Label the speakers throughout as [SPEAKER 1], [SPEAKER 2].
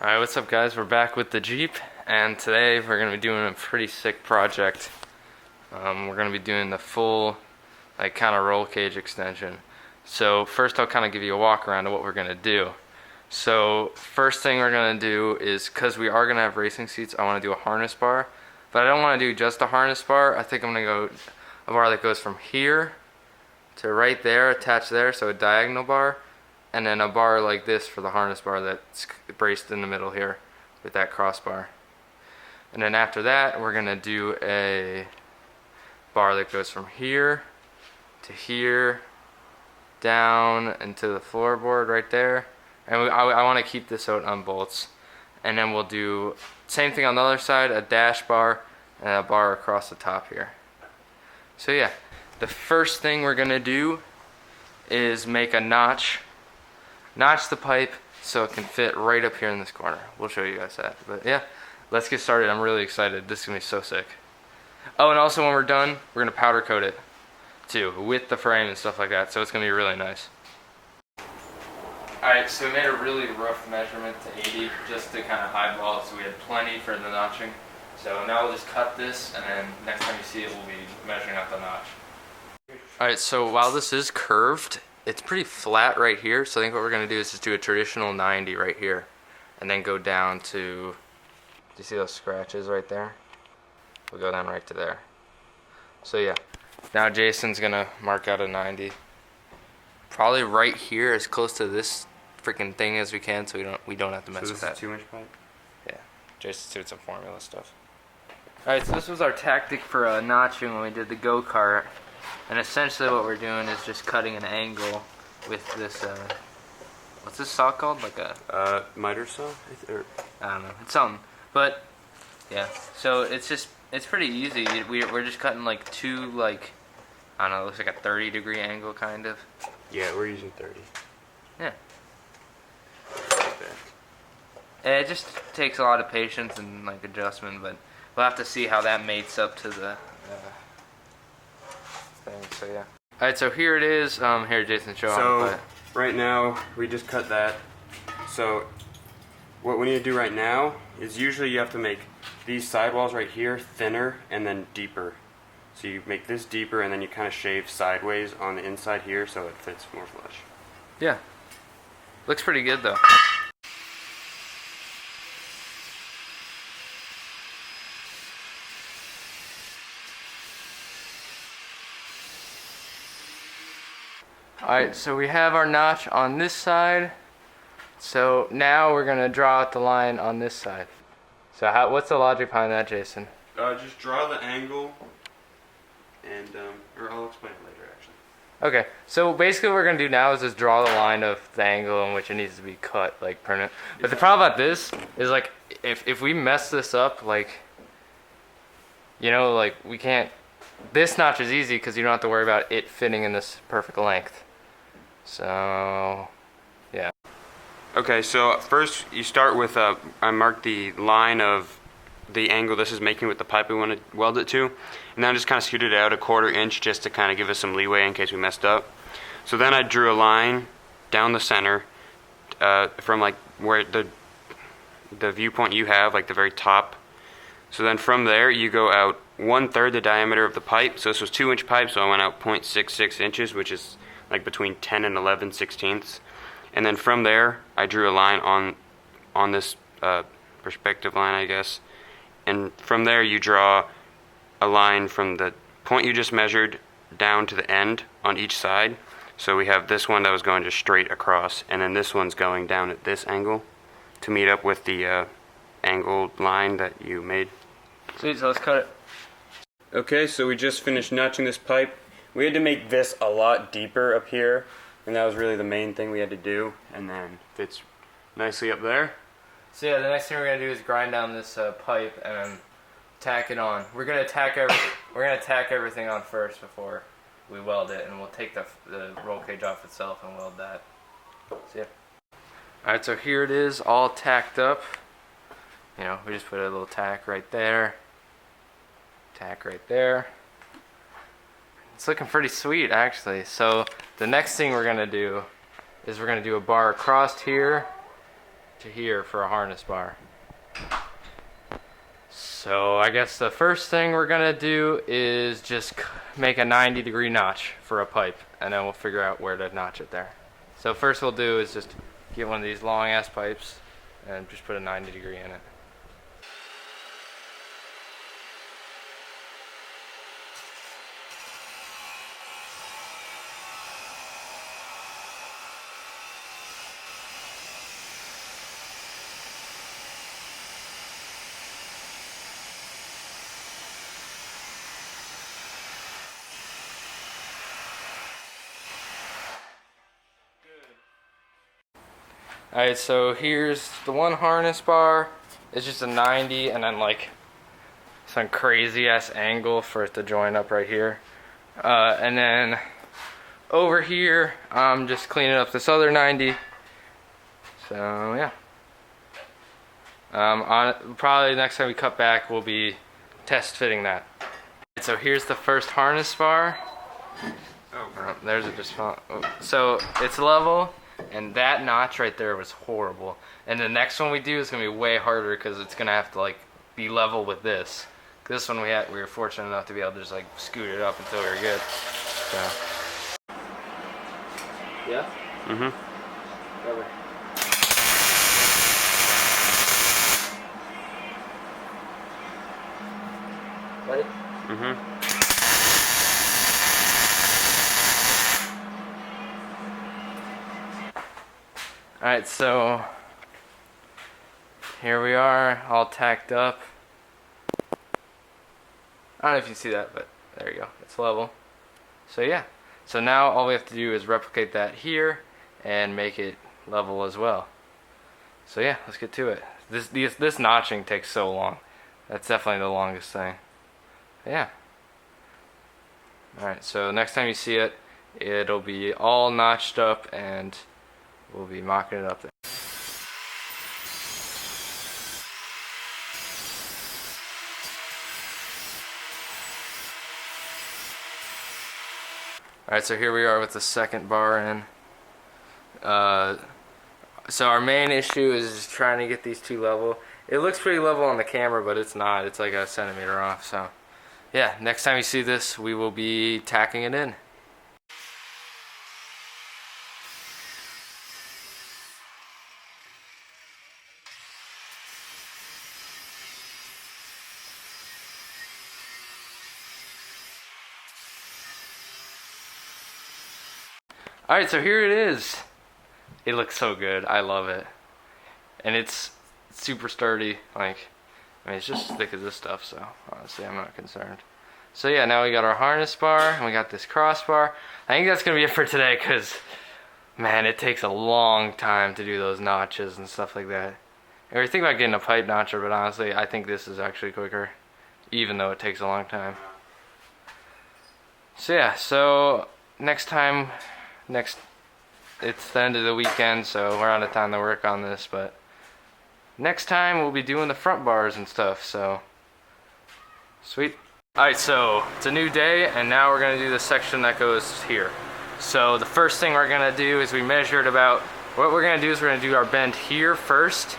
[SPEAKER 1] Alright, what's up guys? We're back with the Jeep, and today we're going to be doing a pretty sick project. We're going to be doing the full, like, kind of roll cage extension. So first I'll kind of give you a walk around of what we're going to do. So first thing we're going to do is, because we are going to have racing seats, I want to do a harness bar. But I don't want to do just a harness bar. I think I'm going to go a bar that goes from here to right there, attached there, so a diagonal bar. And then a bar like this for the harness bar that's braced in the middle here with that crossbar. And then after that, we're going to do a bar that goes from here to here, down into the floorboard right there. And I want to keep this out on bolts. And then we'll do same thing on the other side, a dash bar and a bar across the top here. So yeah, the first thing we're going to do is make a notch the pipe so it can fit right up here in this corner. We'll show you guys that. But yeah, let's get started. I'm really excited. This is going to be so sick. Oh, and also when we're done, we're going to powder coat it too, with the frame and stuff like that. So it's going to be really nice. Alright, so we made a really rough measurement to 80 just to kind of eyeball it so we had plenty for the notching. So now we'll just cut this, and then next time you see it, we'll be measuring out the notch. Alright, so while this is curved, it's pretty flat right here, so I think what we're going to do is just do a traditional 90 right here, and then go down to, do you see those scratches right there? We'll go down right to there. So yeah, now Jason's going to mark out a 90. Probably right here, as close to this freaking thing as we can, so we don't have to mess with that.
[SPEAKER 2] So this is 2-inch pipe?
[SPEAKER 1] Yeah, Jason's doing some formula stuff. Alright, so this was our tactic for notching when we did the go-kart. And essentially what we're doing is just cutting an angle with this, what's this saw called? Like a...
[SPEAKER 2] miter saw?
[SPEAKER 1] I don't know, it's something. But, yeah, so it's pretty easy. We're just cutting like two, like, I don't know, it looks like a 30-degree angle kind of.
[SPEAKER 2] Yeah, we're using 30.
[SPEAKER 1] Yeah.
[SPEAKER 2] Okay.
[SPEAKER 1] And it just takes a lot of patience and, like, adjustment, but we'll have to see how that mates up to the... So yeah. Alright, so here it is. Here, Jason, show
[SPEAKER 2] So right now we just cut that. So what we need to do right now is usually you have to make these sidewalls right here thinner and then deeper. So you make this deeper and then you kind of shave sideways on the inside here so it fits more flush.
[SPEAKER 1] Yeah. Looks pretty good though. Alright, so we have our notch on this side. So now we're going to draw out the line on this side. So what's the logic behind that, Jason?
[SPEAKER 2] Just draw the angle and, or I'll explain it later actually.
[SPEAKER 1] Okay, so basically what we're going to do now is just draw the line of the angle in which it needs to be cut, like permanent. But the problem about this is, like, if we mess this up, like, you know, like, we can't, this notch is easy because you don't have to worry about it fitting in this perfect length. So, yeah.
[SPEAKER 2] Okay, so first you start with, I marked the line of the angle this is making with the pipe we want to weld it to, and then I just kind of scooted it out a 1/4 inch just to kind of give us some leeway in case we messed up. So then I drew a line down the center from like where the viewpoint you have, like the very top. So then from there you go out 1/3 the diameter of the pipe. So this was 2-inch pipe, so I went out 0.66 inches, which is like between 10 and 11/16. And then from there I drew a line on this perspective line, I guess. And from there you draw a line from the point you just measured down to the end on each side. So we have this one that was going just straight across, and then this one's going down at this angle to meet up with the angled line that you made.
[SPEAKER 1] Sweet, so let's cut it.
[SPEAKER 2] Okay, so we just finished notching this pipe. We had to make this a lot deeper up here, and that was really the main thing we had to do, and then fits nicely up there.
[SPEAKER 1] So yeah, the next thing we're gonna do is grind down this pipe and then tack it on. We're gonna tack everything on first before we weld it, and we'll take the roll cage off itself and weld that. So yeah. All right, so here it is, all tacked up. You know, we just put a little tack right there. Tack right there. It's looking pretty sweet, actually. So the next thing we're gonna do is we're gonna do a bar across here to here for a harness bar. So I guess the first thing we're gonna do is just make a 90-degree notch for a pipe, and then we'll figure out where to notch it there. So first we'll do is just get one of these long ass pipes and just put a 90-degree in it. Alright, so here's the one harness bar. It's just a 90 and then like some crazy ass angle for it to join up right here. And then over here, I'm just cleaning up this other 90. So yeah. Probably next time we cut back, we'll be test fitting that. So here's the first harness bar. Oh, there's it just fell. So it's level. And that notch right there was horrible. And the next one we do is gonna be way harder because it's gonna have to like be level with this. This one we were fortunate enough to be able to just like scoot it up until we were good. So. Yeah.
[SPEAKER 2] Mhm.
[SPEAKER 1] Over. Ready?
[SPEAKER 2] Mhm.
[SPEAKER 1] Alright, so here we are, all tacked up. I don't know if you see that, but there you go, it's level. So yeah, so now all we have to do is replicate that here and make it level as well. So yeah, let's get to it. This notching takes so long. That's definitely the longest thing. Yeah. Alright, so next time you see it, it'll be all notched up and we'll be mocking it up there. Alright, so here we are with the second bar in. So our main issue is just trying to get these two level. It looks pretty level on the camera, but it's not. It's like a centimeter off. So yeah, next time you see this, we will be tacking it in. Alright, so here it is. It looks so good. I love it. And it's super sturdy. Like, I mean, it's just as thick as this stuff, so honestly, I'm not concerned. So yeah, now we got our harness bar, and we got this crossbar. I think that's going to be it for today, because, man, it takes a long time to do those notches and stuff like that. And we're thinking about getting a pipe notcher, but honestly, I think this is actually quicker, even though it takes a long time. So yeah, so next time... it's the end of the weekend, so we're out of time to work on this, but next time we'll be doing the front bars and stuff, so sweet. Alright, so it's a new day, and now we're going to do the section that goes here. So the first thing we're going to do is we measured about, what we're going to do is we're going to do our bend here first,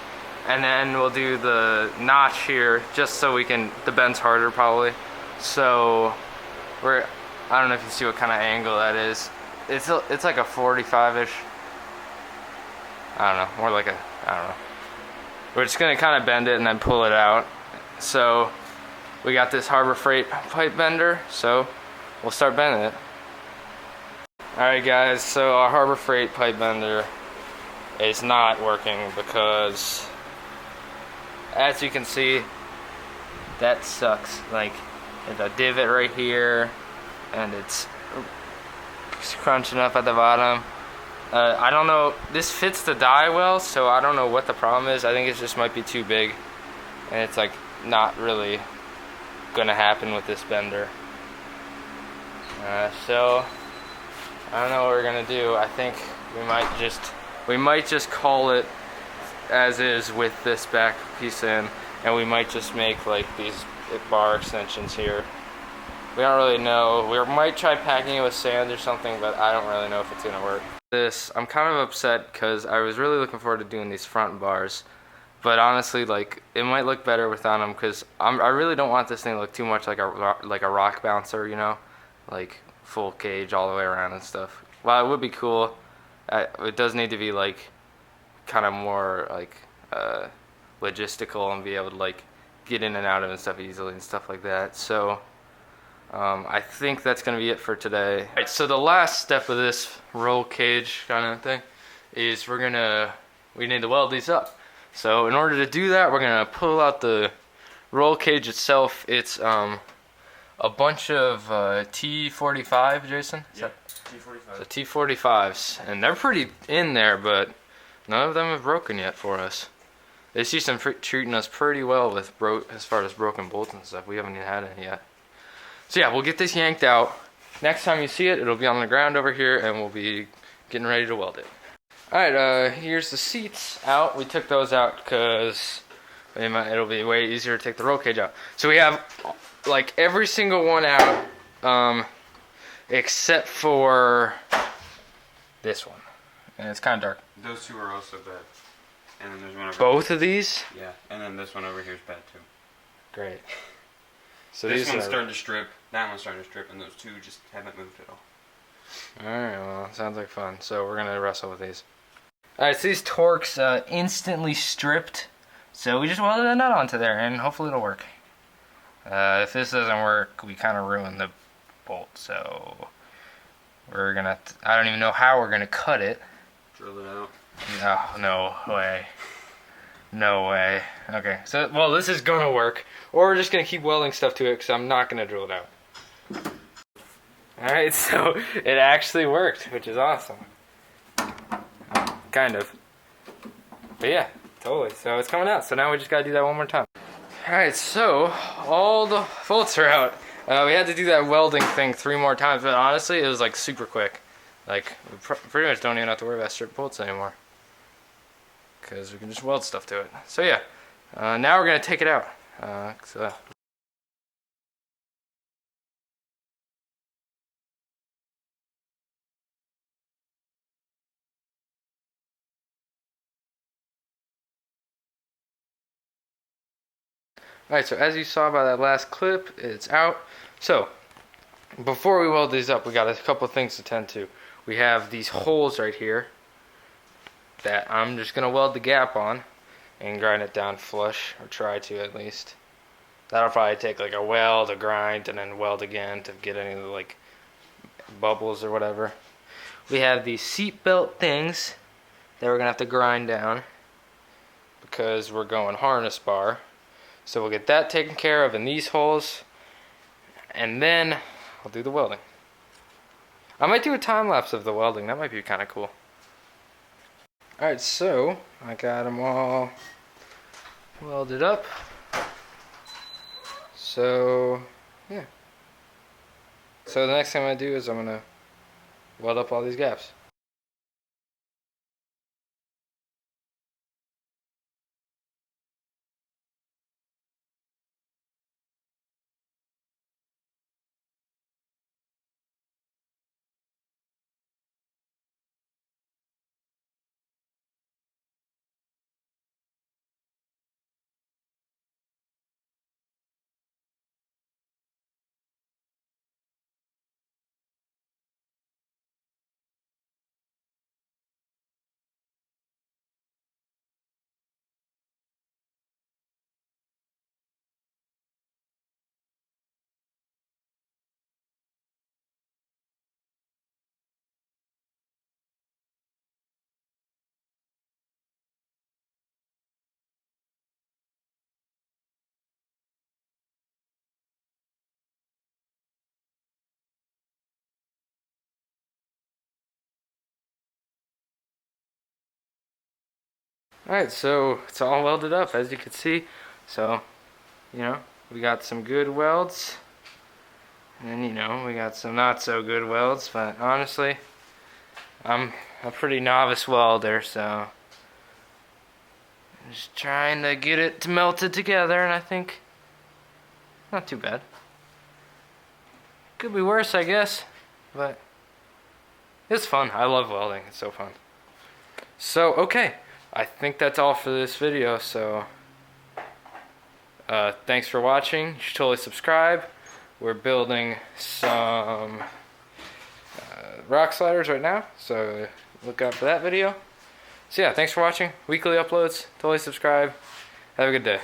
[SPEAKER 1] and then we'll do the notch here, just so we can, the bend's harder probably. So I don't know if you see what kind of angle that is. It's like a 45-ish. I don't know, more like a, I don't know. We're just gonna kind of bend it and then pull it out. So we got this Harbor Freight pipe bender, so we'll start bending it. Alright guys, so our Harbor Freight pipe bender is not working because, as you can see, that sucks. Like, there's a divot right here, and it's crunching up at the bottom. I don't know, this fits the die well, so I don't know what the problem is. I think it just might be too big, and it's like not really gonna happen with this bender. So I don't know what we're gonna do. I think we might just call it as is with this back piece in, and we might just make like these bar extensions here. We don't really know. We might try packing it with sand or something, but I don't really know if it's gonna work. This, I'm kind of upset because I was really looking forward to doing these front bars, but honestly, like, it might look better without them because I really don't want this thing to look too much like a rock bouncer, you know, like full cage all the way around and stuff. While it would be cool, it does need to be like kind of more like logistical and be able to like get in and out of it and stuff easily and stuff like that. So I think that's going to be it for today. All right, so the last step of this roll cage kind of thing is we need to weld these up. So in order to do that, we're going to pull out the roll cage itself. It's a bunch of T45, Jason?
[SPEAKER 2] Yeah, T45.
[SPEAKER 1] The T45s, and they're pretty in there, but none of them have broken yet for us. They seem to be treating us pretty well with as far as broken bolts and stuff. We haven't even had any yet. So yeah, we'll get this yanked out. Next time you see it, it'll be on the ground over here, and we'll be getting ready to weld it. Alright, here's the seats out. We took those out because it'll be way easier to take the roll cage out. So we have like every single one out, except for this one. And it's kind of dark.
[SPEAKER 2] Those two are also bad. And then there's one over
[SPEAKER 1] Both of these?
[SPEAKER 2] Yeah, and then this one over here is bad too.
[SPEAKER 1] Great. So
[SPEAKER 2] this
[SPEAKER 1] these
[SPEAKER 2] one's
[SPEAKER 1] are
[SPEAKER 2] starting to strip, that one's starting to strip, and those two just haven't moved at all.
[SPEAKER 1] Alright, well, sounds like fun. So we're gonna wrestle with these. Alright, so these Torx instantly stripped. So we just welded a nut onto there, and hopefully it'll work. If this doesn't work, we kind of ruin the bolt. So we're gonna. I don't even know how we're gonna cut it.
[SPEAKER 2] Drill it out.
[SPEAKER 1] No way. No way. Okay, so well, this is gonna work, or we're just gonna keep welding stuff to it because I'm not gonna drill it out. Alright, so it actually worked, which is awesome. Kind of. But yeah, totally. So it's coming out. So now we just gotta do that one more time. Alright, so all the bolts are out. We had to do that welding thing 3 more times, but honestly, it was like super quick. Like, we pretty much don't even have to worry about strip bolts anymore, because we can just weld stuff to it. So yeah, now we're gonna take it out. Alright, so as you saw by that last clip, it's out. So, before we weld these up, we got a couple things to tend to. We have these holes right here that I'm just going to weld the gap on and grind it down flush, or try to at least. That'll probably take like a weld, a grind, and then weld again to get any of the like bubbles or whatever. We have these seat belt things that we're going to have to grind down because we're going harness bar. So we'll get that taken care of in these holes, and then I'll do the welding. I might do a time lapse of the welding. That might be kind of cool. Alright, so I got them all welded up. So yeah. So the next thing I'm going to do is I'm going to weld up all these gaps. Alright, so it's all welded up as you can see. So, you know, we got some good welds. And you know, we got some not so good welds, but honestly, I'm a pretty novice welder, so I'm just trying to get it melted together, and I think not too bad. Could be worse, I guess, but It's fun. I love welding. It's so fun. So, okay. I think that's all for this video, so thanks for watching. You should totally subscribe. We're building some rock sliders right now, so look out for that video. So yeah, thanks for watching. Weekly uploads. Totally subscribe. Have a good day.